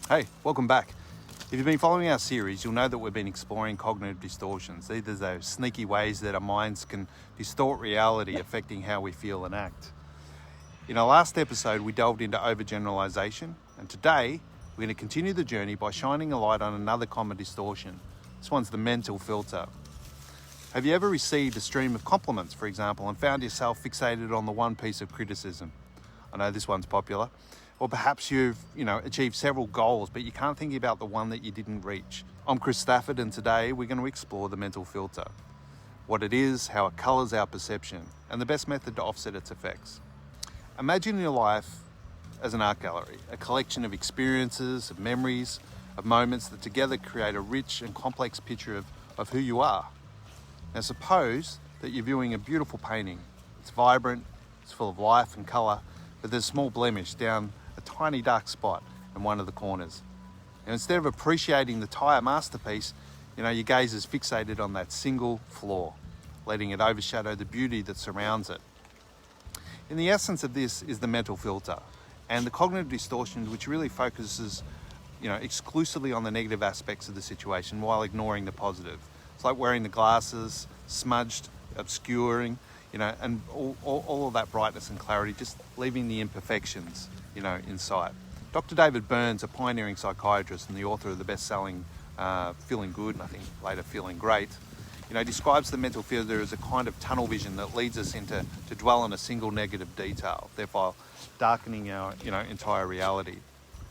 Hey, welcome back. If you've been following our series, you'll know that we've been exploring cognitive distortions. These are those sneaky ways that our minds can distort reality, affecting how we feel and act. In our last episode, we delved into overgeneralization, and today we're going to continue the journey by shining a light on another common distortion. This one's the mental filter. Have you ever received a stream of compliments, for example, and found yourself fixated on the one piece of criticism? I know this one's popular. Or perhaps you've, achieved several goals, but you can't think about the one that you didn't reach. I'm Chris Stafford, and today we're going to explore the mental filter. What it is, how it colours our perception, and the best method to offset its effects. Imagine your life as an art gallery, a collection of experiences, of memories, of moments that together create a rich and complex picture of who you are. Now suppose that you're viewing a beautiful painting. It's vibrant, it's full of life and colour, but there's a small blemish down a tiny dark spot in one of the corners. And instead of appreciating the entire masterpiece, your gaze is fixated on that single flaw, letting it overshadow the beauty that surrounds it. And the essence of this is the mental filter and the cognitive distortion, which really focuses, exclusively on the negative aspects of the situation while ignoring the positive. It's like wearing the glasses, smudged, obscuring, and all of that brightness and clarity, just leaving the imperfections, in sight. Dr. David Burns, a pioneering psychiatrist and the author of the best-selling Feeling Good, and I think later Feeling Great, describes the mental filter as a kind of tunnel vision that leads us to dwell on a single negative detail, therefore darkening our, entire reality.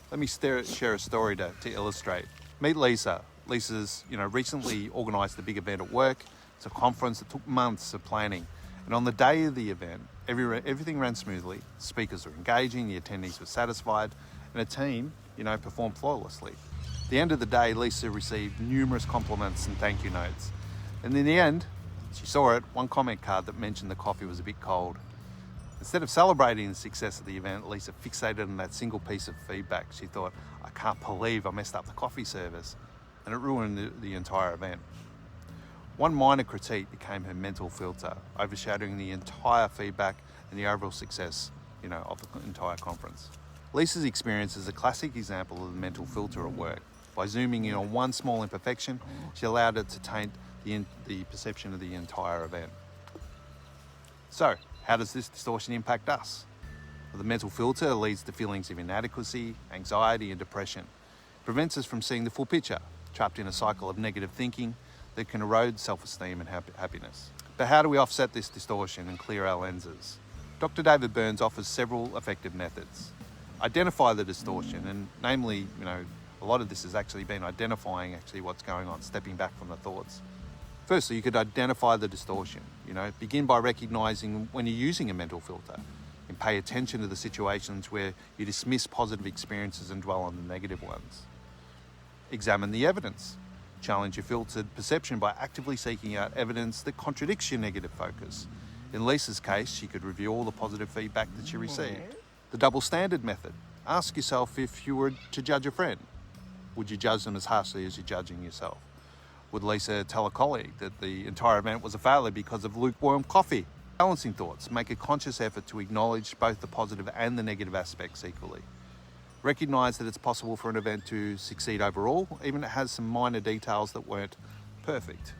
Let me share a story to illustrate. Meet Lisa. Lisa's, recently organised a big event at work. It's a conference that took months of planning. And on the day of the event, everything ran smoothly. Speakers were engaging, the attendees were satisfied, and a team, performed flawlessly. At the end of the day, Lisa received numerous compliments and thank you notes. And in the end, she saw one comment card that mentioned the coffee was a bit cold. Instead of celebrating the success of the event, Lisa fixated on that single piece of feedback. She thought, I can't believe I messed up the coffee service. And it ruined the entire event. One minor critique became her mental filter, overshadowing the entire feedback and the overall success, of the entire conference. Lisa's experience is a classic example of the mental filter at work. By zooming in on one small imperfection, she allowed it to taint the perception of the entire event. So, how does this distortion impact us? Well, the mental filter leads to feelings of inadequacy, anxiety, and depression. It prevents us from seeing the full picture, trapped in a cycle of negative thinking that can erode self-esteem and happiness. But how do we offset this distortion and clear our lenses? Dr. David Burns offers several effective methods. Identify the distortion, and namely, a lot of this has actually been identifying what's going on, stepping back from the thoughts. Firstly, you could identify the distortion. Begin by recognizing when you're using a mental filter and pay attention to the situations where you dismiss positive experiences and dwell on the negative ones. Examine the evidence. Challenge your filtered perception by actively seeking out evidence that contradicts your negative focus. In Lisa's case, she could review all the positive feedback that she received. The double standard method. Ask yourself, if you were to judge a friend, would you judge them as harshly as you're judging yourself? Would Lisa tell a colleague that the entire event was a failure because of lukewarm coffee? Balancing thoughts. Make a conscious effort to acknowledge both the positive and the negative aspects equally. Recognise that it's possible for an event to succeed overall, even if it has some minor details that weren't perfect.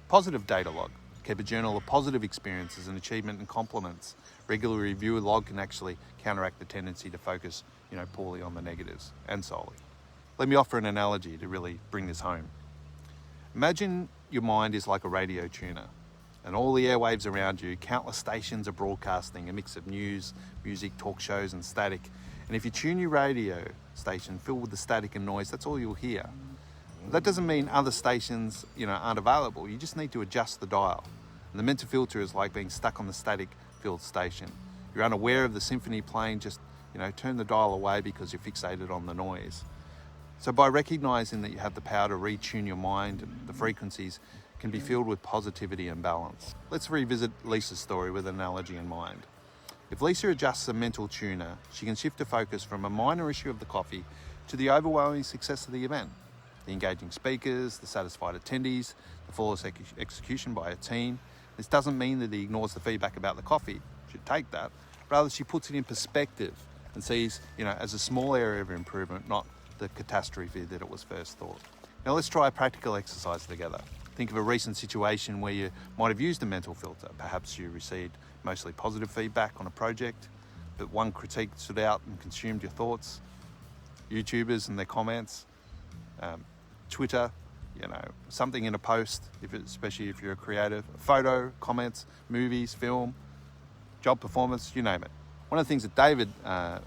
Positive data log. Keep a journal of positive experiences and achievement and compliments. Regularly review a log can actually counteract the tendency to focus, poorly on the negatives and solely. Let me offer an analogy to really bring this home. Imagine your mind is like a radio tuner, and all the airwaves around you, countless stations are broadcasting a mix of news, music, talk shows, and static. And if you tune your radio station filled with the static and noise, that's all you'll hear. That doesn't mean other stations, aren't available. You just need to adjust the dial. And the mental filter is like being stuck on the static-filled station. You're unaware of the symphony playing, just, turn the dial away because you're fixated on the noise. So by recognizing that you have the power to retune your mind, the frequencies can be filled with positivity and balance. Let's revisit Lisa's story with an analogy in mind. If Lisa adjusts a mental tuner, she can shift her focus from a minor issue of the coffee to the overwhelming success of the event. The engaging speakers, the satisfied attendees, the flawless execution by a team. This doesn't mean that he ignores the feedback about the coffee. She should take that. Rather, she puts it in perspective and sees, as a small area of improvement, not the catastrophe that it was first thought. Now let's try a practical exercise together. Think of a recent situation where you might have used a mental filter. Perhaps you received mostly positive feedback on a project, but one critique stood out and consumed your thoughts. YouTubers and their comments, Twitter, something in a post, especially if you're a creative, a photo, comments, movies, film, job performance, you name it. One of the things that David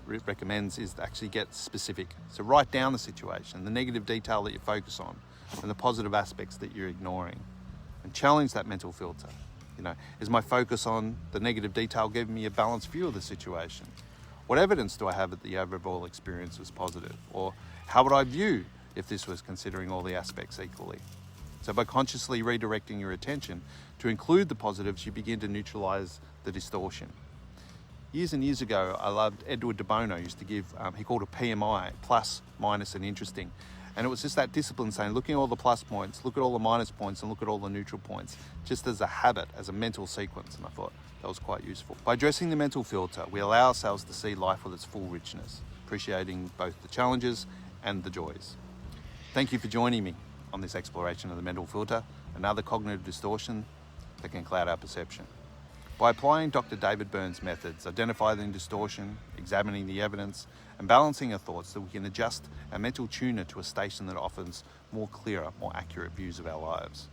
recommends is to actually get specific. So write down the situation, the negative detail that you focus on, and the positive aspects that you're ignoring, and challenge that mental filter. Is my focus on the negative detail giving me a balanced view of the situation? What evidence do I have that the overall experience was positive? Or how would I view if this was considering all the aspects equally? So by consciously redirecting your attention to include the positives, you begin to neutralize the distortion. Years and years ago, I loved Edward de Bono used to give, he called it PMI, plus, minus, and interesting. And it was just that discipline saying, looking at all the plus points, look at all the minus points, and look at all the neutral points, just as a habit, as a mental sequence. And I thought that was quite useful. By addressing the mental filter, we allow ourselves to see life with its full richness, appreciating both the challenges and the joys. Thank you for joining me on this exploration of the mental filter, another cognitive distortion that can cloud our perception. By applying Dr. David Burns' methods, identifying distortion, examining the evidence, and balancing our thoughts, so we can adjust our mental tuner to a station that offers more clearer, more accurate views of our lives.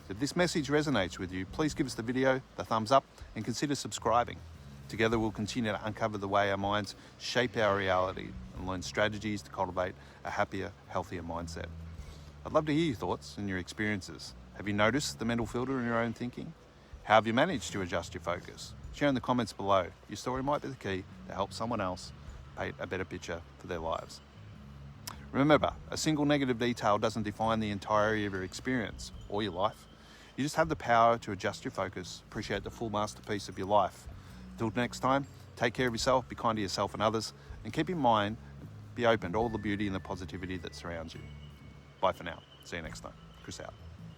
If this message resonates with you, please give us the video the thumbs up and consider subscribing. Together we'll continue to uncover the way our minds shape our reality and learn strategies to cultivate a happier, healthier mindset. I'd love to hear your thoughts and your experiences. Have you noticed the mental filter in your own thinking? How have you managed to adjust your focus? Share in the comments below. Your story might be the key to help someone else paint a better picture for their lives. Remember, a single negative detail doesn't define the entirety of your experience or your life. You just have the power to adjust your focus, appreciate the full masterpiece of your life. Until next time, take care of yourself, be kind to yourself and others, and keep in mind, be open to all the beauty and the positivity that surrounds you. Bye for now. See you next time. Chris out.